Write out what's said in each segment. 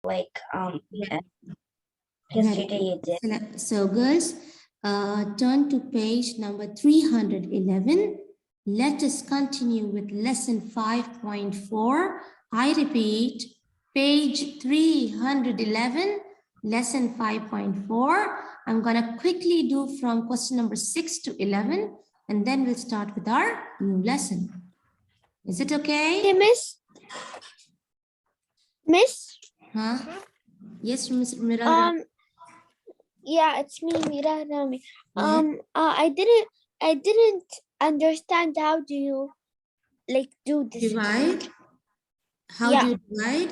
like Right. yesterday you did. So girls, turn to page number 311. Let us continue with lesson 5.4. I repeat, page 311, lesson 5.4. I'm gonna quickly do from question number 6 to 11, and then we'll start with our new lesson. Is it okay? Hey, Miss. Huh? Yes, Miss Miranda. Yeah, it's me, Mira Rami. I didn't understand how do you do this. Divide. How Yeah. do you divide?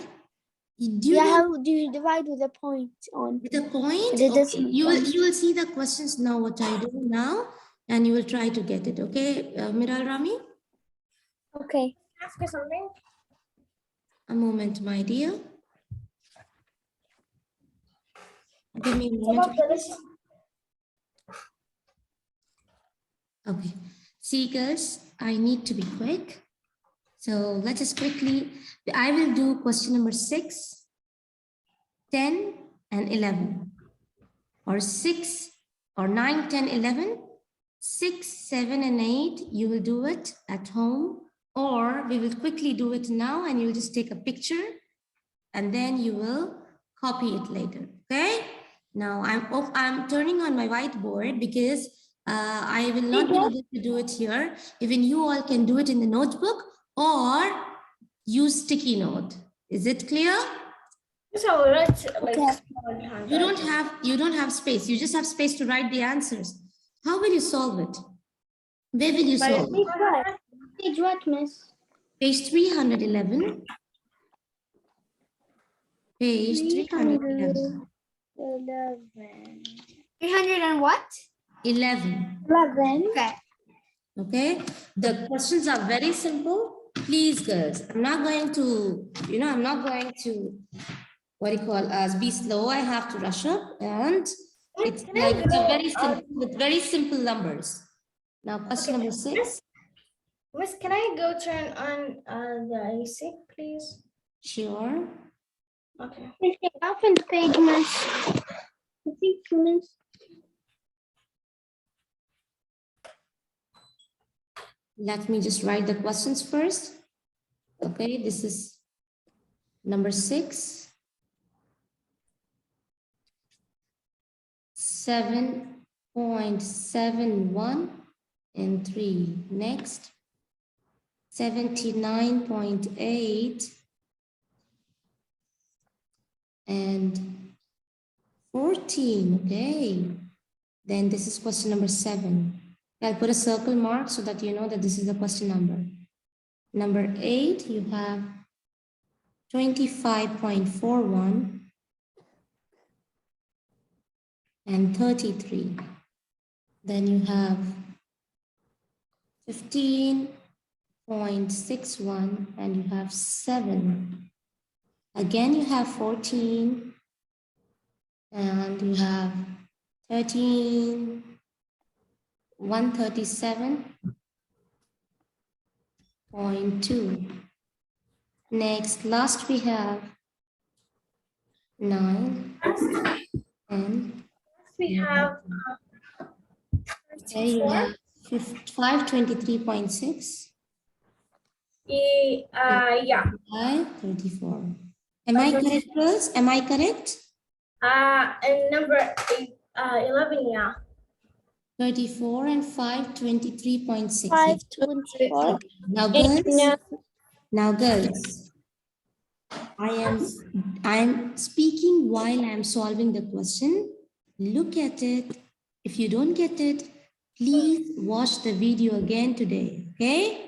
Do you know How do you divide with a point on? with a point? It Okay. doesn't You will see the questions now, what I do now, and you will try to get it. Okay, Miral Rami? Okay. Ask her something. A moment, my dear. Give me a moment, please. Okay. See, girls, I need to be quick. So let us quickly, I will do question number 6, 10, and 11. Or 6, or 9, 10, 11. 6, 7, and 8, you will do it at home, or we will quickly do it now and you'll just take a picture and then you will copy it later. Okay. Now I'm turning on my whiteboard because I will not be able to do it here. Even you all can do it in the notebook or use sticky note. Is it clear? So let's You don't have space. You just have space to write the answers. How will you solve it? Where will you solve it? Page what, Miss? Page 311. Page 311. 300 and what? 11. 11. Okay. Okay. The questions are very simple. Please, girls, I'm not going to, what do you call us, be slow. I have to rush up, and it's very simple with very simple numbers. Now, question number 6. Miss, can I go turn on the AC, please? Sure. Okay. Open the page, Miss. I think, Miss. Let me just write the questions first. Okay, this is number 6. 7.71 and 3. Next, 79.8 and 14. Okay. Then this is question number 7. I'll put a circle mark so that you know that this is the question number. Number 8, you have 25.41 and 33. Then you have 15.61 and you have 7. Again, you have 14 and you have 13, 137.2. Next, last we have 9 and We have there you have 523.6. yeah. 34. Am I correct, girls? Am I correct? And number 11, yeah. 34 and 523.6. 524. Now girls, I am speaking while I am solving the question. Look at it. If you don't get it, please watch the video again today. Okay?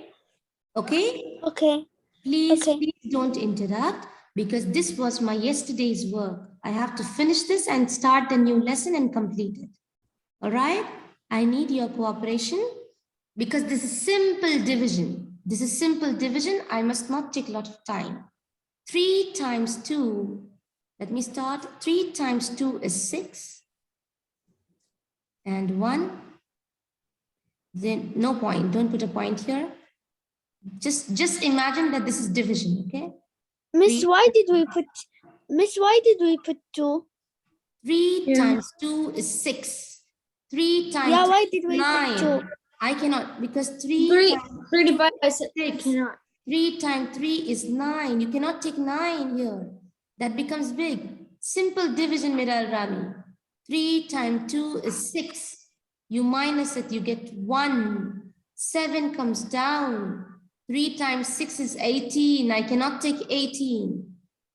Okay? Okay. Please, Okay. please don't interrupt because this was my yesterday's work. I have to finish this and start the new lesson and complete it. All right? I need your cooperation because this is simple division. This is simple division. I must not take a lot of time. 3 times 2. Let me start. 3 times 2 is 6. And 1. Then no point. Don't put a point here. Just imagine that this is division, okay? Miss, why did we put Miss, why did we put 2? 3 Yeah. times 2 is 6. 3 times Yeah, 2 why is did we 9. put 2? I cannot because 3 Three, times 3 divided by 6. 6. Cannot. 3 times 3 is 9. You cannot take 9 here. That becomes big. Simple division, Miral Rami. 3 times 2 is 6. You minus it, you get 1. 7 comes down. 3 times 6 is 18. I cannot take 18.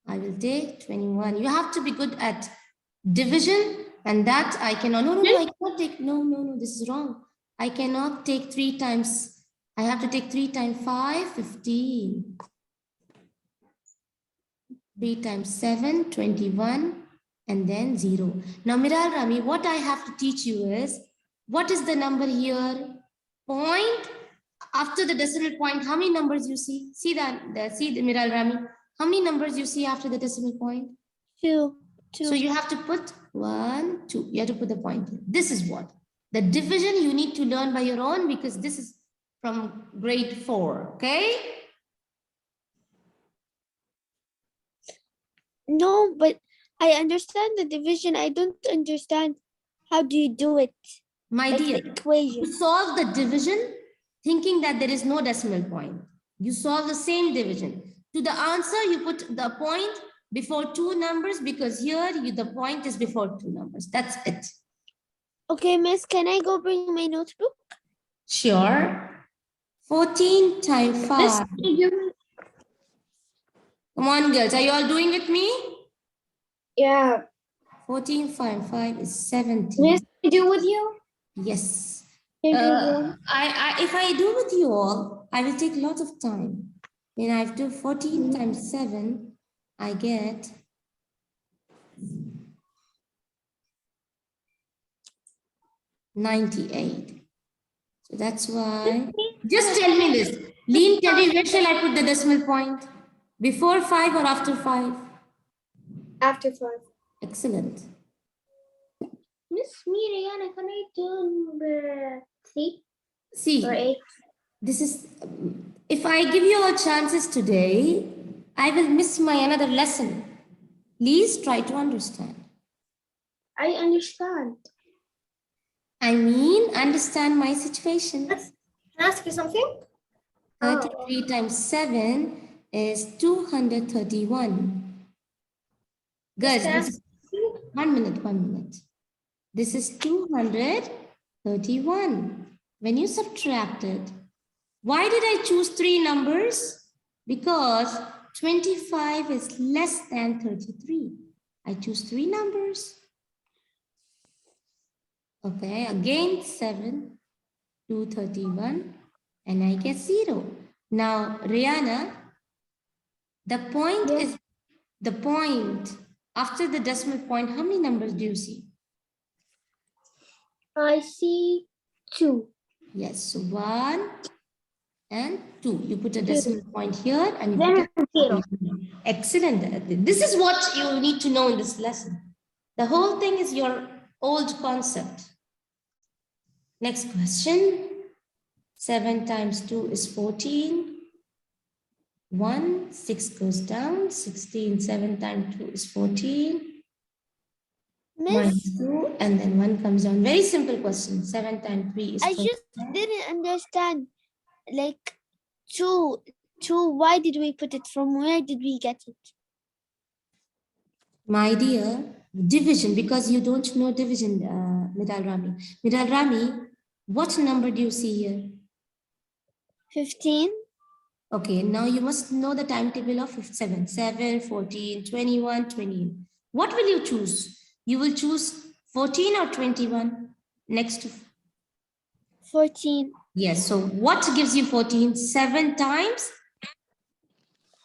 I will take 21. You have to be good at division, and that I cannot. No, I cannot take. No, this is wrong. I cannot take 3 times. I have to take 3 times 5, 15. 3 times 7, 21, and then 0. Now, Miral Rami, what I have to teach you is, what is the number here? Point. After the decimal point, how many numbers you see? See that, see the Miral Rami. How many numbers you see after the decimal point? 2. So you have to put 1, 2. You have to put the point here. This is what? The division you need to learn by your own, because this is from grade 4, okay? No, but I understand the division. I don't understand how do you do it. My Like dear, the equation. you solve the division thinking that there is no decimal point. You solve the same division. To the answer, you put the point before 2 numbers, because here the point is before 2 numbers. That's it. Okay, Miss, can I go bring my notebook? Sure. 14 times 5. Come on, girls. Are you all doing with me? Yeah. 14 times 5 is 17. Miss, I do with you? Yes. Can you If I do with you all, I will take lots of time. When I do 14 times 7, I get 98. So that's why. Just tell me this. Lean, tell me, where shall I put the decimal point? Before 5 or after 5? After 5. Excellent. Miss Miriana, can I do number 3 See, or 8? this is, if I give you all chances today, I will miss my another lesson. Please try to understand. I understand. I mean, understand my situation. Can I ask you something? 33 times 7 is 231. Guys, Can I this ask is 1 minute. This is 231. When you subtract it, why did I choose 3 numbers? Because 25 is less than 33. I choose 3 numbers. Okay, again 7, 231, and I get 0. Now, Rihanna, the point is the point. After the decimal point, how many numbers do you see? I see 2. Yes, so 1 and 2. You put a decimal point here and you Then put 0. Excellent. This is what you need to know in this lesson. The whole thing is your old concept. Next question. 7 times 2 is 14. 1, 6 goes down. 16, 7 times 2 is 14. Minus Miss, 2, and then 1 comes down. Very simple question. 7 times 3 is I 12. just didn't understand. Like 2, why did we put it? From where did we get it? My dear, division, because you don't know division, Miral Rami. Miral Rami, what number do you see here? 15. Okay, now you must know the timetable of 7, 14, 21, 20. What will you choose? You will choose 14 or 21 next to 14. Yes, so what gives you 14? 7 times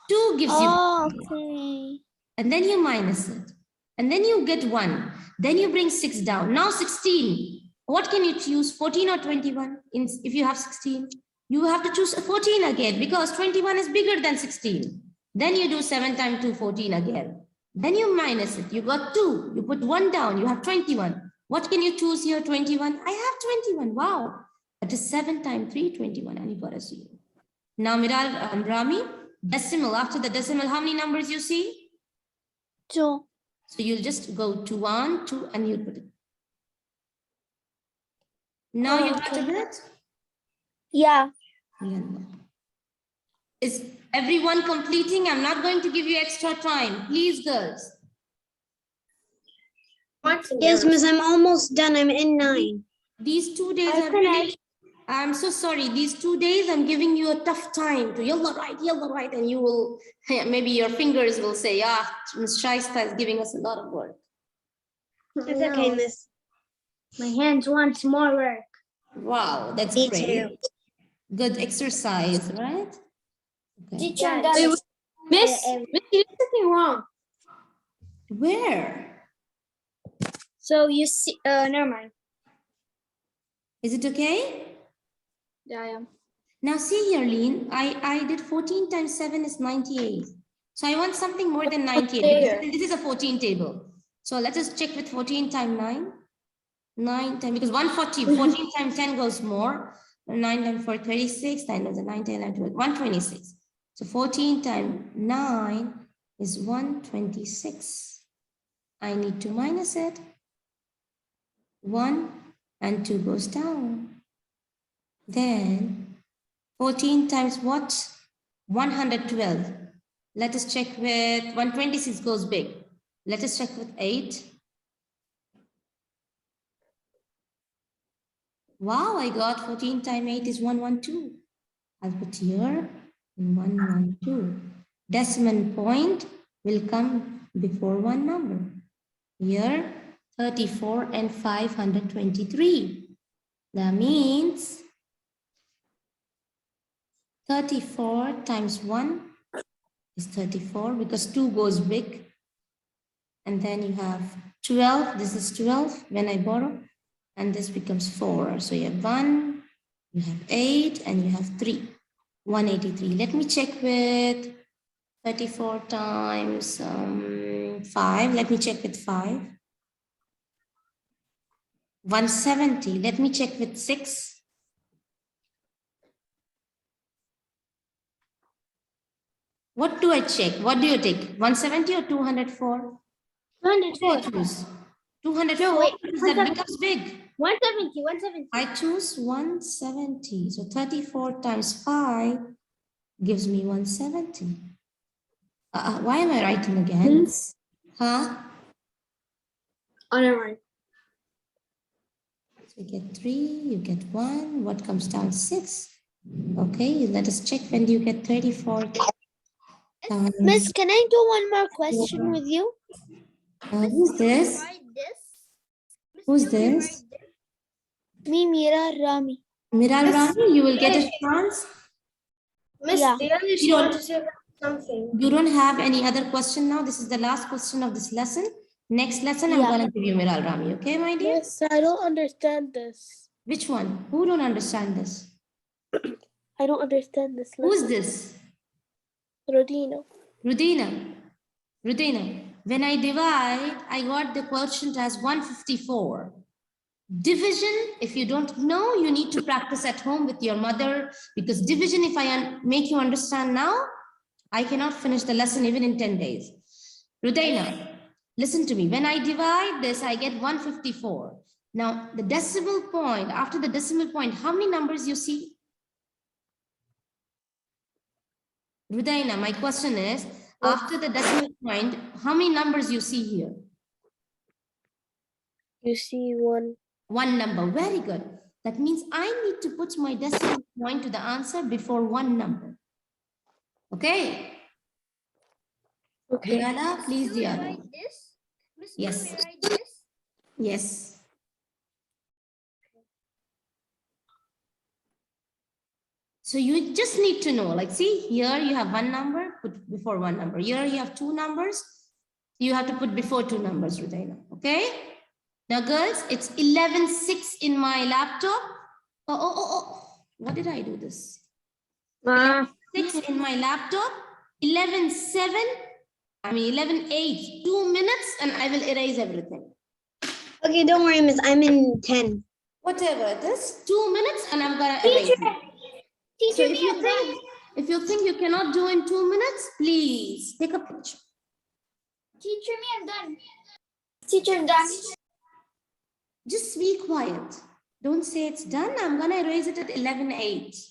2 gives you 14. Okay. And then you minus it. And then you get 1. Then you bring 6 down. Now 16. What can you choose? 14 or 21? If you have 16, you have to choose 14 again because 21 is bigger than 16. Then you do 7 times 2, 14 again. Then you minus it. You got 2. You put 1 down. You have 21. What can you choose here? 21. I have 21. Wow. That is 7 times 3, 21. And you got a 0. Now, Miral Rami, decimal. After the decimal, how many numbers you see? 2. So you'll just go to 1, 2, and you'll put it. Now you got a bit? Yeah. Yalla. Is everyone completing? I'm not going to give you extra time. Please, girls. Yes, Miss, I'm almost done. I'm in 9. These 2 days I are really, finished. I'm so sorry. These 2 days, I'm giving you a tough time to yalla right, and you will, maybe your fingers will say, Miss Shaista is giving us a lot of work. It's okay, Miss. My hands want more work. Wow, that's Me great. too. Good exercise, right? Okay. Teacher, Yeah, I'm done. Miss, you did something wrong. Where? So you see, never mind. Is it okay? Yeah. Now see here, Lean, I did 14 times 7 is 98. So I want something more than 98. There. Because this is a 14 table. So let us check with 14 times 9. 9 times, because 140, 14 times 10 goes more. 9 times 4, 36. 9 times 9, 10, 11, 12, 126. So 14 times 9 is 126. I need to minus it. 1 and 2 goes down. Then 14 times what? 112. Let us check with 126 goes big. Let us check with 8. Wow, I got 14 times 8 is 112. I'll put here 112. Decimal point will come before one number. Here 34 and 523. That means 34 times 1 is 34 because 2 goes big. And then you have 12. This is 12 when I borrow. And this becomes 4. So you have 1, you have 8, and you have 3. 183. Let me check with 34 times 5. Let me check with 5. 170. Let me check with 6. What do I check? What do you take? 170 or 204? 204. 204 wait, because that becomes big. 170. I choose 170. So 34 times 5 gives me 170. Why am I writing again? Huh? Oh, never mind. So you get 3, you get 1. What comes down? 6. Okay, let us check when do you get 34 times. Miss, can I do one more question with you? Who's this? Who's this? Me, Mira, Rami. Miral Rami, you will get a chance. Miss, Yeah. the other she wanted to say something. You don't have any other question now. This is the last question of this lesson. Next lesson, I'm Yeah. going to give you Miral Rami. Okay, my dear? Yes, I don't understand this. Which one? Who don't understand this? I don't understand this Who's lesson. this? Rodino. Rudina. Rudina. When I divide, I got the quotient as 154. Division, if you don't know, you need to practice at home with your mother, because division, if I make you understand now, I cannot finish the lesson even in 10 days. Rudaina, listen to me. When I divide this, I get 154. Now, the decimal point, after the decimal point, how many numbers you see? Rudaina, my question is, after the decimal point, how many numbers you see here? You see one. One number. Very good. That means I need to put my decimal point to the answer before one number. Okay? Okay. Diana, please, Diana. Yes. Yes. So you just need to know, like, see, here you have one number, put before one number. Here you have two numbers. You have to put before two numbers, Rudaina. Okay? Now, girls, it's 11:06 in my laptop. Oh. What did I do this? 11:06 in my laptop. 11:08, 2 minutes, and I will erase everything. Okay, don't worry, Miss. I'm in 10. Whatever it is, 2 minutes, and I'm gonna erase it. So if you think you cannot do in 2 minutes, please take a picture. Teacher, me, I'm done. Teacher, I'm done. Just be quiet. Don't say it's done. I'm going to erase it at 11:08.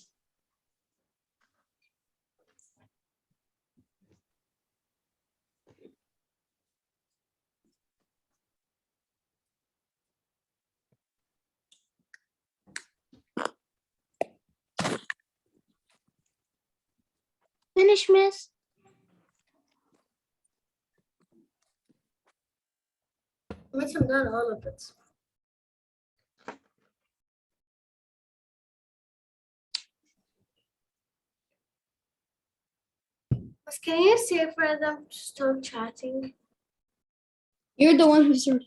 Finish, miss. Miss, I'm done all of it. Miss, can you say for them to stop chatting? You're the one who said.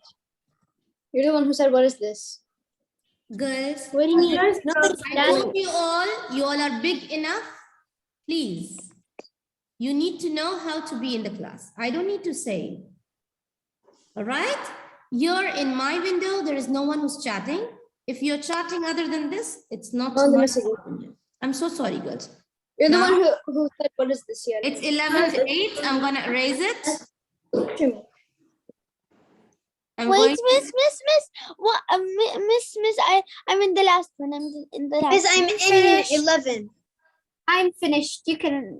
You're the one who said, "What is this?" Girls, What do you mean? Guys, No, stop it's I done. told you all are big enough. Please, you need to know how to be in the class. I don't need to say. All right? You're in my window. There is no one who's chatting. If you're chatting other than this, it's not On the my message. window. I'm so sorry, girls. You're the Now- one who said, "What is this?" Here. It's 11:08. I'm going to erase it. I'm Wait, going miss. What? Miss. I'm in the last one. I'm in the last. Miss, I'm in Finish. 11. I'm finished. You can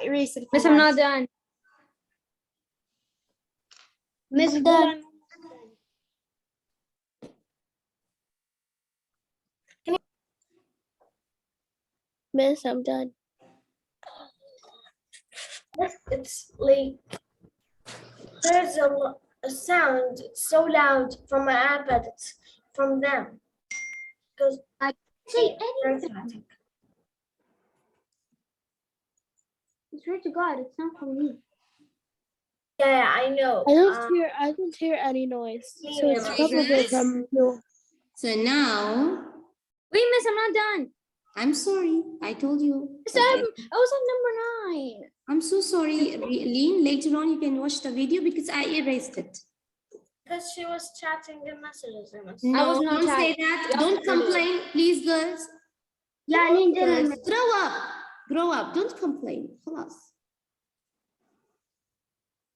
erase it. Miss, I'm not done. Miss, I'm hold done. on. Miss, I'm done. Miss, it's like there's a sound so loud from my iPad. It's from them. Because Say they're anything. chatting. I swear to God, it's not from me. Yeah, I know. I don't hear any noise. So it's Yeah, probably guys. from you. So now, Wait, miss, I'm not done. I'm sorry. I told you. Miss, Okay. I was on number 9. I'm so sorry, Lean. Later on, you can watch the video because I erased it. Because she was chatting the messages. No, was not don't say chatting. that. Yeah, Don't I did. complain, please, girls. Yeah, Girls, grow up. Grow up. Don't complain. خلاص.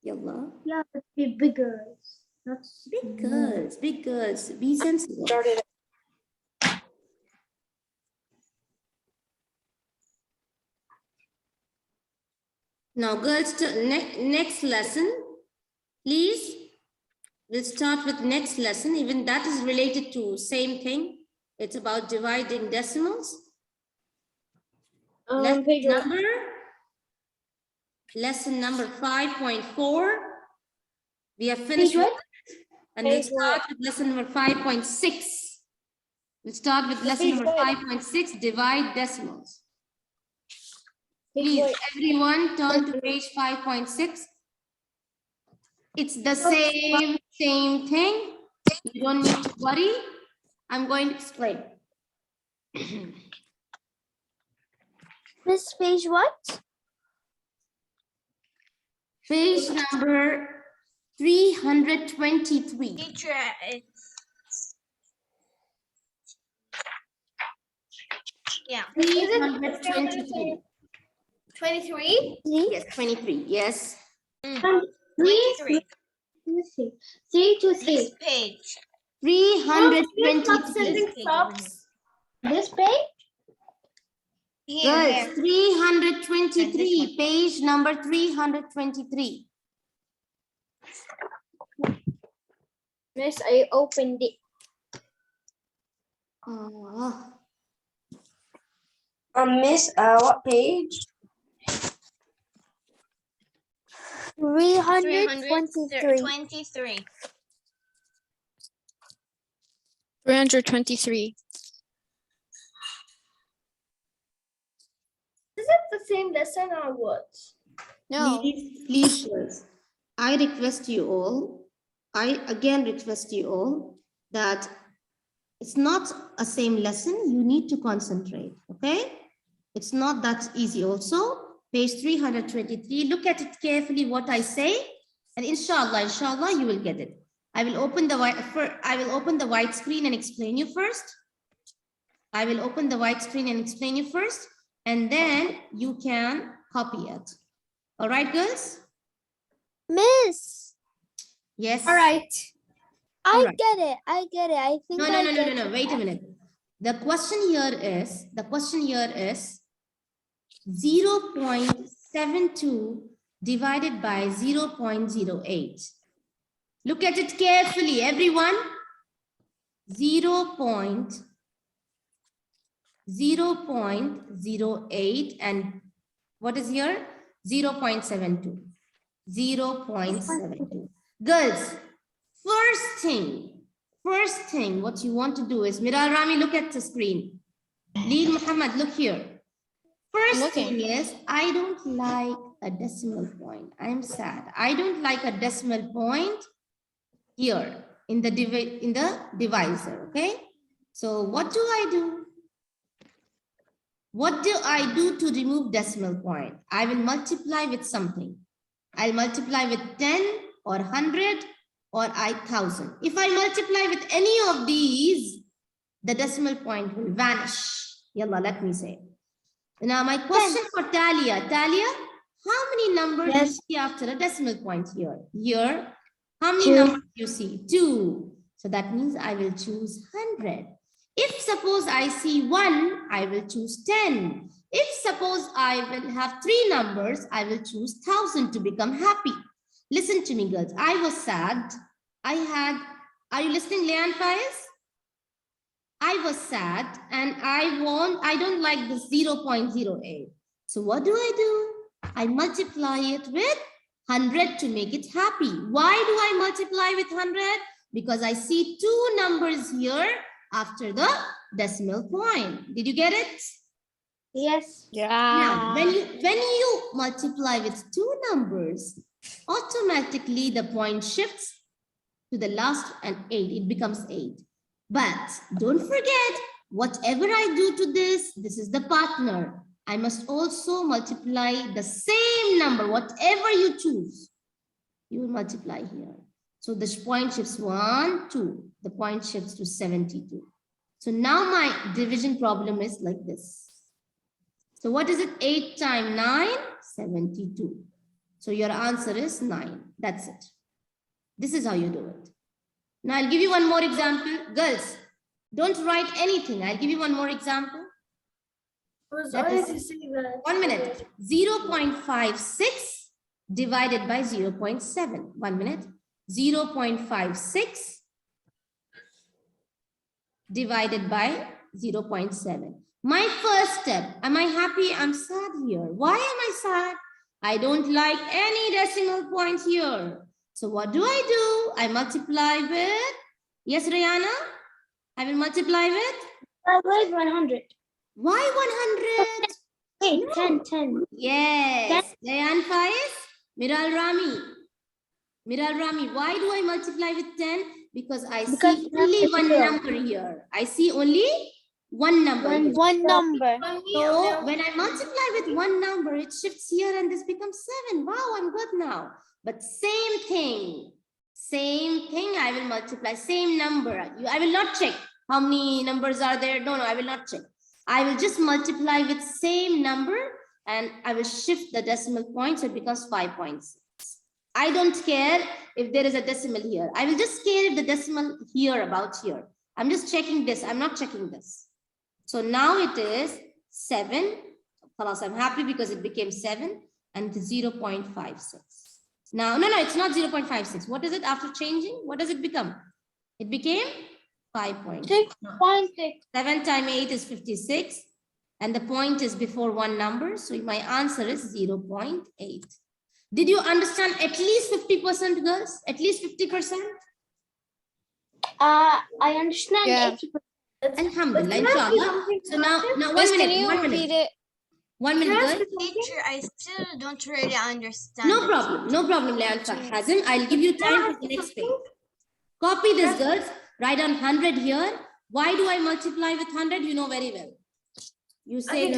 Yalla. Yeah, but be bigger. Not Big girls. Big girls. Be sensible. Now, girls, next lesson, please. We'll start with next lesson. Even that is related to same thing. It's about dividing decimals. Lesson number 5.4. We have finished with it, and we'll start with lesson number 5.6. We'll start with lesson number 5.6, divide decimals. Please, everyone turn to page 5.6. It's the same thing. You don't need to worry. I'm going to explain. Miss, page what? Page number 323. Teacher, yeah. 323. 23? Yes, 23. Yes. 23. Let me see. 3 to 3. This page. 323. Sending stops. This page? Here, Girls, there. 323. Page number 323. Miss, I opened it. Oh. Miss, what page? 323. 23. 323. Is it the same lesson or what? No. Please, girls. I request you all, I again request you all that it's not a same lesson. You need to concentrate, okay? It's not that easy also. Page 323, look at it carefully what I say, and inshallah, you will get it. I will open the white screen and explain you first. And then you can copy it. All right, girls? Miss, Yes. All right. I Alright. get it. I get it. I think No, I no, no, no, get no, no. it. Wait a minute. The question here is 0.72 divided by 0.08. Look at it carefully, everyone. 0.08 and what is here? 0.72. 0.72. Girls, first thing, what you want to do is, Miral Rami, look at the screen. Lead Muhammad, look here. First thing is, I don't like a decimal point. I'm sad. I don't like a decimal point here in the divisor, okay? So what do I do? What do I do to remove decimal point? I will multiply with something. I'll multiply with 10 or 100 or 1,000. If I multiply with any of these, the decimal point will vanish. Yalla, let me say. Now my question for Talia. Talia, how many numbers do you see after a decimal point here? Here, how many numbers do you see? 2. So that means I will choose 100. If suppose I see 1, I will choose 10. If suppose I will have 3 numbers, I will choose 1,000 to become happy. Listen to me, girls. I was sad. Are you listening, Leanne Faiz? I was sad and I don't like the 0.08. So what do? I multiply it with 100 to make it happy. Why do I multiply with 100? Because I see 2 numbers here after the decimal point. Did you get it? Yes. Now, when you multiply with 2 numbers, automatically the point shifts to the last and 8. It becomes 8. But don't forget, whatever I do to this is the partner. I must also multiply the same number, whatever you choose. You will multiply here. So the point shifts 1, 2. The point shifts to 72. So now my division problem is like this. So what is it? 8 times 9, 72. So your answer is 9. That's it. This is how you do it. Now I'll give you one more example. Girls, don't write anything. I'll give you one more example. That is 1 minute. 0.56 divided by 0.7. 1 minute. 0.56 divided by 0.7. My first step, am I happy? I'm sad here. Why am I sad? I don't like any decimal point here. So what do? I multiply with, yes, Rihanna? I will multiply with? 100. Why 100? Wait, No. 10. Yes. Dayan Faiz, Miral Rami, why do I multiply with 10? Because I see only one number here. I see only one number. One number. So when I multiply with one number, it shifts here and this becomes 7. Wow, I'm good now. But same thing, I will multiply, same number. I will not check how many numbers are there. No, I will not check. I will just multiply with same number and I will shift the decimal point so it becomes 5.6. I don't care if there is a decimal here. I will just care if the decimal here about here. I'm just checking this. I'm not checking this. So now it is 7. I'm happy because it became 7 and 0.56. Now, no, it's not 0.56. What is it after changing? What does it become? It became 5.6. 7 times 8 is 56. And the point is before one number. So my answer is 0.8. Did you understand at least 50%, girls? At least 50%? I understand 80%. Alhamdulillah, inshallah. So now 1 minute. 1 minute, girls. Teacher, I still don't really understand. No problem, Leal Hazim. I'll give you time for the next page. Copy this, girls. Write down 100 here. Why do I multiply with 100? You know very well. You say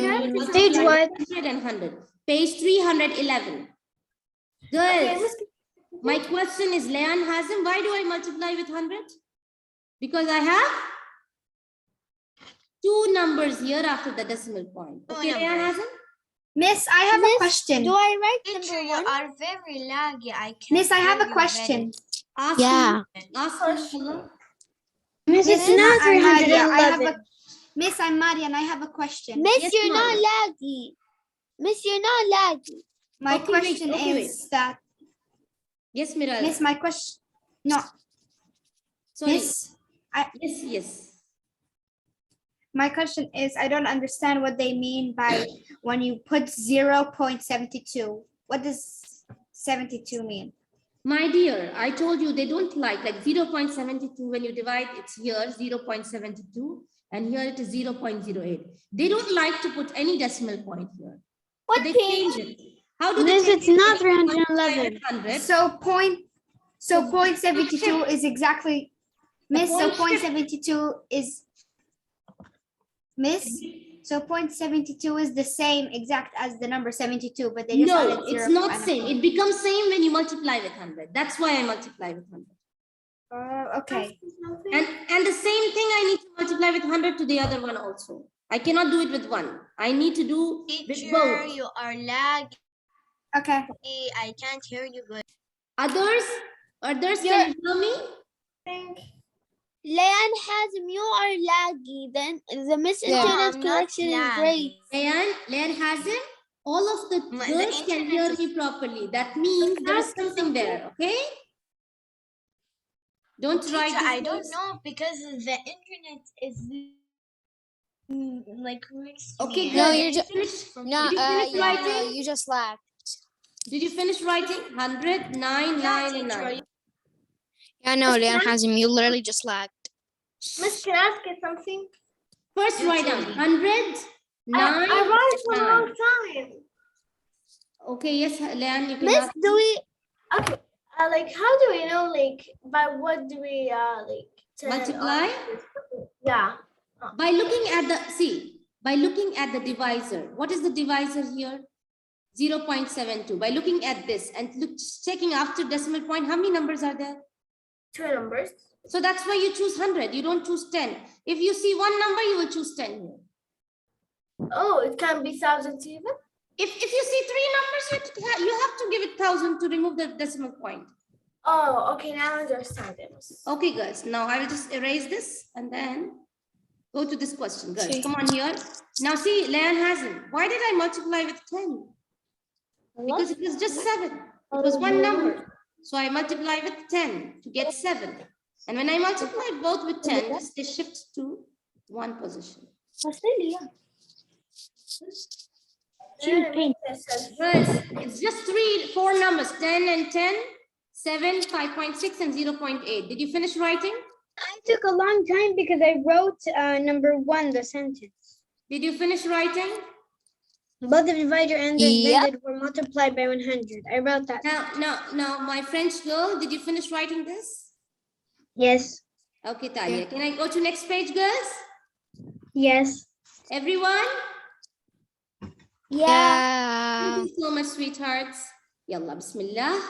Page 1. 100 and 100. Page 311. Girls, my question is, Leon Hazim, why do I multiply with 100? Because I have 2 numbers here after the decimal point. Okay, Leon Hazim? Miss, I have a question. Do I write Teacher, number you 1? are very laggy. I can't. Miss, I have hear a you question. Ask Yeah. Ask Inshallah. Miss, it's Miss, not I'm Maria. I have 311. a Miss, I'm Maria, and I have a question. Miss, Yes, you're not ma'am. laggy. Miss, you're not laggy. My Okay, wait, question okay, is that Yes, Miral. Miss, my question. No, Sorry. Miss. Yes, yes. My question is, I don't understand what they mean by when you put 0.72. What does 72 mean? My dear, I told you they don't like 0.72 when you divide, it's here 0.72 and here it is 0.08. They don't like to put any decimal point here. So they change it. How do Miss, they it's change it? not They multiply 311. with 100. So 0.72 is exactly, Miss, so point shift. 0.72 is, Miss, so 0.72 is the same exact as the number 72, but they just No, added 0 it's not and a same. point. It becomes same when you multiply with 100. That's why I multiply with 100. Okay. And the same thing I need to multiply with 100 to the other one also. I cannot do it with one. I need to do with Teacher, both. you are laggy. Okay. I can't hear you good. Others can you hear me? Leanne has you are laggy. Then the Miss No, Internet I'm not connection is great. laggy. Leanne has it. All of the The girls can internet hear is- me properly. That means there is something there, okay? Don't write Teacher, this. I don't know because the internet is like next to Okay, me. good. No, and you're I just switched from no. Did you finish Yeah, no, writing? you just lagged. Did you finish writing? 100, 9, Yeah, 9, and teacher, 9. Yeah, no, Leanne has him. You literally just lagged. Miss, can I ask you something? First write down 100, 9, I wrote it for a and long 9. time. Okay, yes, Leanne, you can Miss, ask. do we? Okay. Like, how do we know? Like, by what do we like turn Multiply? on- Yeah. By looking at the divisor. What is the divisor here? 0.72. By looking at this and checking after decimal point, how many numbers are there? 2 numbers. So that's why you choose 100. You don't choose 10. If you see one number, you will choose 10 here. Oh, it can be thousands even. If you see 3 numbers, you have to give it 1,000 to remove the decimal point. Oh, okay. Now I understand it. Okay, girls. Now I will just erase this and then go to this question, girls. Come on here. Now see, Leanne hasn't. Why did I multiply with 10? Because it was just 7. It was one number. So I multiply with 10 to get 7. And when I multiply both with 10, just they shift to one position. Girls, it's just 4 numbers, 10 and 10, 7, 5.6 and 0.8. Did you finish writing? I took a long time because I wrote number 1, the sentence. Did you finish writing? Both the divider and the Yep. divided were multiplied by 100. I wrote that. Now, my French girl, did you finish writing this? Yes. Okay, Talia. Can I go to next page, girls? Yes. Everyone? Yeah. Thank you so much, sweethearts. Yalla, bismillah.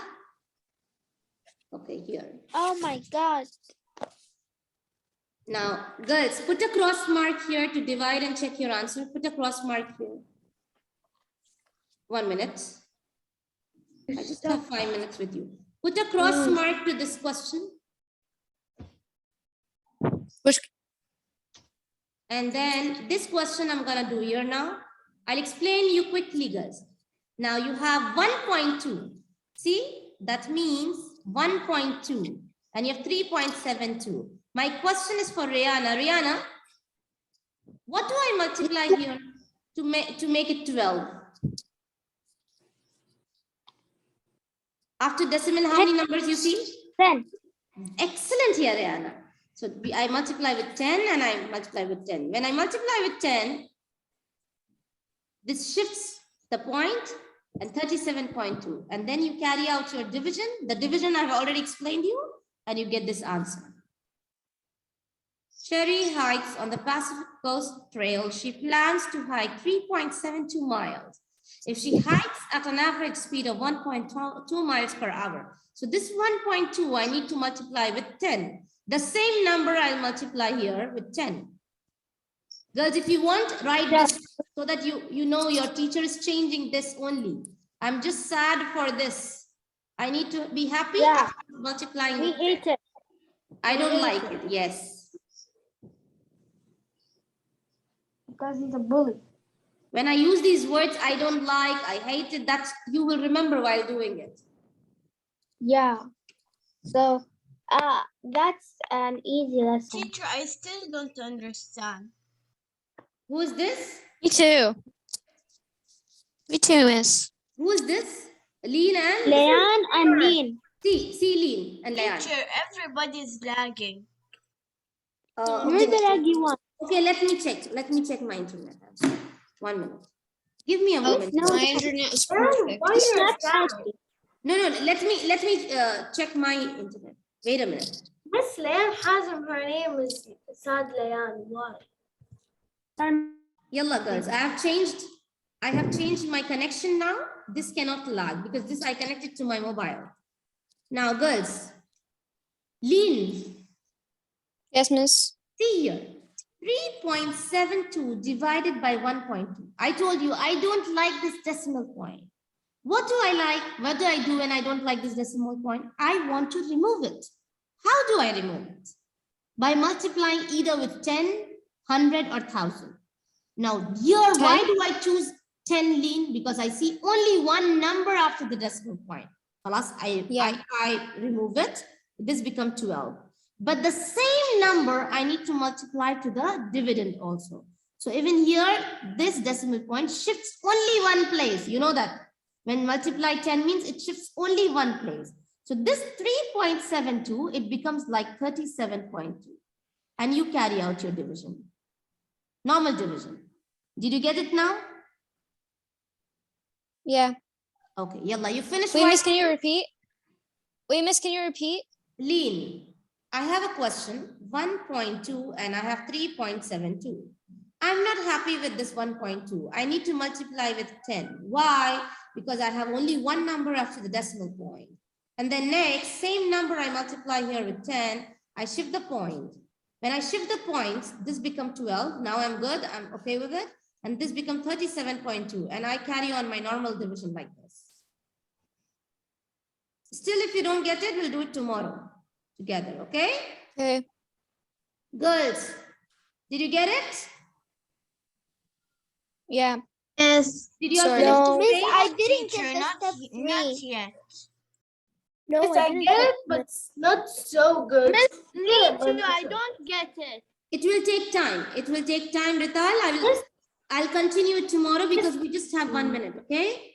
Okay, here. Oh my God. Now, girls, put a cross mark here to divide and check your answer. Put a cross mark here. 1 minute. I just have 5 minutes with you. Put a cross mark to this question. And then this question I'm gonna do here now. I'll explain you quickly, guys. Now you have 1.2. See, that means 1.2. And you have 3.72. My question is for Rihanna. Rihanna, what do I multiply here to make it 12? After decimal, how many numbers you see? 10. Excellent here, Rihanna. So I multiply with 10 and I multiply with 10. When I multiply with 10, this shifts the point and 37.2. And then you carry out your division. The division I've already explained you, and you get this answer. Sherry hikes on the Pacific Coast Trail. She plans to hike 3.72 miles. If she hikes at an average speed of 1.2 miles per hour. So this 1.2, I need to multiply with 10. The same number I'll multiply here with 10. Girls, if you want, write this so that you know your teacher is changing this only. I'm just sad for this. I need to be happy. Yeah. after multiplying. We with hate 10. it. I don't like it. Yes. Because he's a bully. When I use these words, I don't like, I hate it. That's you will remember while doing it. Yeah. So, that's an easy lesson. Teacher, I still don't understand. Who is this? Me too. Me too, miss. Who is this? Lean and Leon and Lean. see Lean and Leon. Teacher, everybody's lagging. You're the laggy one. Okay, let me check. Let me check my internet. 1 minute. Give me a moment. no, My internet is Why perfect. you're That's sad? No, let me check my internet. Wait a minute. Miss Leon Hazem, her name is Sad Leon. Why? Yalla girls, I have changed my connection now. This cannot lag because this I connected to my mobile. Now girls, Lean, Yes, miss. see here. 3.72 divided by 1.2. I told you I don't like this decimal point. What do I like? What do I do when I don't like this decimal point? I want to remove it. How do I remove it? By multiplying either with 10, 100 or 1000. Now here, why do I choose 10, Lean? Because I see only one number after the decimal point. Plus, I remove it. This becomes 12. But the same number I need to multiply to the dividend also. So even here, this decimal point shifts only one place. You know that when multiply 10 means it shifts only one place. So this 3.72, it becomes like 37.2. And you carry out your division. Normal division. Did you get it now? Yeah. Okay, yalla, you finished. Wait, miss, can you repeat? Wait, miss, can you repeat? Lean, I have a question, 1.2 and I have 3.72. I'm not happy with this 1.2. I need to multiply with 10. Why? Because I have only one number after the decimal point. And then next, same number I multiply here with 10, I shift the point. When I shift the points, this becomes 12. Now I'm good, I'm okay with it. And this becomes 37.2. And I carry on my normal division like this. Still, if you don't get it, we'll do it tomorrow together, okay? Okay. Girls, did you get it? Yeah. Yes. Did you all Sorry. finish No. the Miss, page? I didn't Teacher, get the not, step not 3. yet. No, Yes, I didn't get it, but it's not so good. Miss, Yeah, me but too. I don't get it. It will take time. It will take time, Rital. Yes. I'll continue it tomorrow because we just have 1 minute, okay?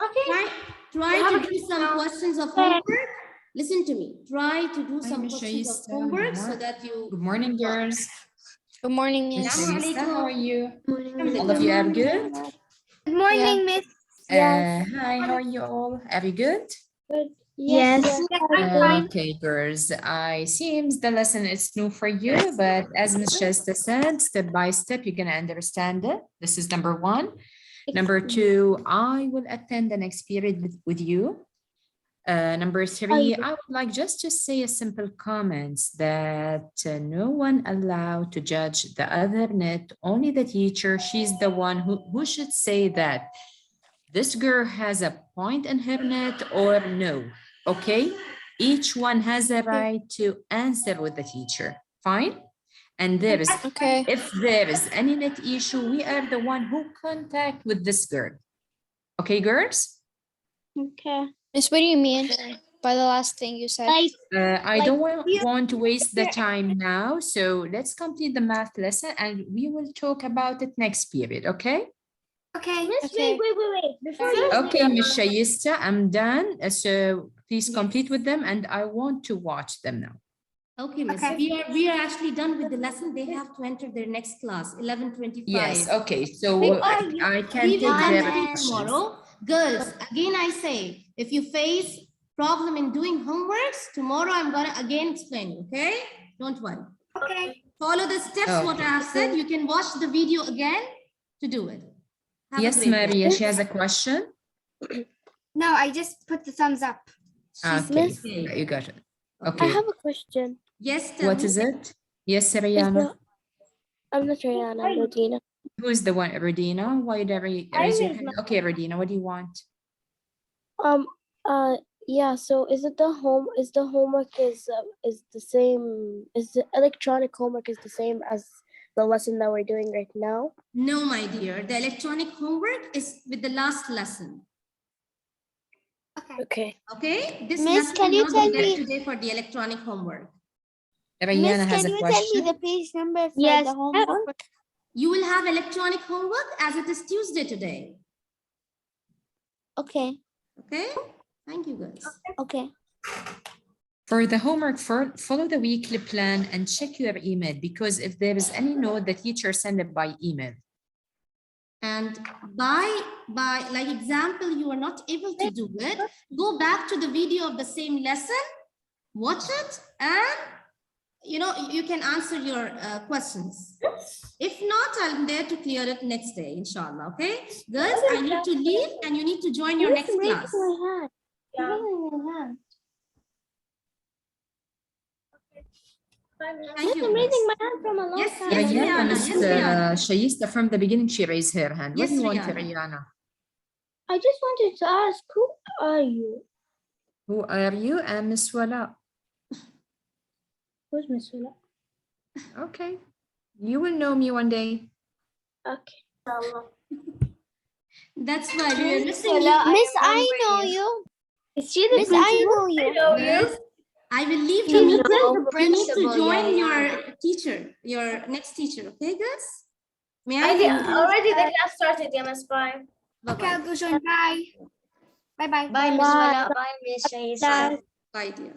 Okay. Try have to a do good some now. questions of homework. Listen to me. Try to do some Miss questions of Shaista. homework so that you. Good morning, girls. Good morning, Miss miss. Assalamu Shaista, how are alaikum. you? All of you are good? Good morning, Miss. Hi, how are you all? Are you good? Yes. Okay, girls. I seems the lesson is new for you, but as Ms. Shaista said, step by step, you're gonna understand it. This is number 1. Number 2, I will attend the next period with you. Number 3, I would like just to say a simple comments that no one allowed to judge the other net, only the teacher. She's the one who should say that this girl has a point in her net or no, okay? Each one has a right to answer with the teacher, fine? And Okay. if there is any net issue, we are the one who contact with this girl. Okay, girls? Okay. Miss, what do you mean by the last thing you said? I Like, don't want to waste the time now. So let's complete the math lesson and we will talk about it next period, okay? Okay. Miss, Okay. wait. Before you Okay, Ms. Shaista, I'm done. So please complete with them and I want to watch them now. Okay, miss. Okay. We are actually done with the lesson. They have to enter their next class, 11:25. Yes, okay. So I can We take will their continue questions. tomorrow. Girls, again I say, if you face problem in doing homeworks, tomorrow I'm gonna again explain you, okay? Don't worry. Okay. Follow the steps what I have said. You can watch the video again to do it. Have a Yes, great day. Maria, she has a question. No, I just put the thumbs up. Okay, Miss- you got it. I Okay, have a question. Yes, tell what me. is it? Yes, Is Rihanna. I'm not Rihanna, I'm Rodina. Who is the one, Rodina? Why did I raise your hand? Okay, Rodina, what do you want? Yeah, so is it the homework is the same, is the electronic homework is the same as the lesson that we're doing right now? No, my dear, the electronic homework is with the last lesson. Okay. Okay, this Miss, lesson can will you not tell be there me- today for the electronic homework. Miss, Rayana has can a you tell me question. the page number for Yes, the homework? You will have electronic homework as it is Tuesday today. Okay, Okay, thank you guys. okay. For the homework, follow the weekly plan and check your email, because if there is any note, the teacher send it by email. And by like example, you are not able to do it, go back to the video of the same lesson, watch it, and you can answer your questions. If not, I'm there to clear it next day, inshallah. Okay, girls, I need to leave and you need to join your next class. Yeah. Thank you. I'm raising guys. my hand from a long Yes, time. yes, Rayana, Rihanna, Miss yes, Rihanna. Shaista, from the beginning, she raised her hand. What Yes, do you want, Rihanna. Rayana? I just wanted to ask, who are you? Who are you? I'm Miss Wala. Who's Miss Wala? Okay. You will know me one day. Okay. That's why we were missing you. Miss, I know you. Is she the Miss, I principal? know you. Girls, I will leave the She's meeting. the You need to principal, join yeah, your teacher, your next teacher. Okay, girls? May I I? did, already the class started, yeah, Miss. Bye. Okay, I'll go join. Bye. Bye bye. Bye, Miss Wala. Bye, Miss Shaisa. Bye, dear.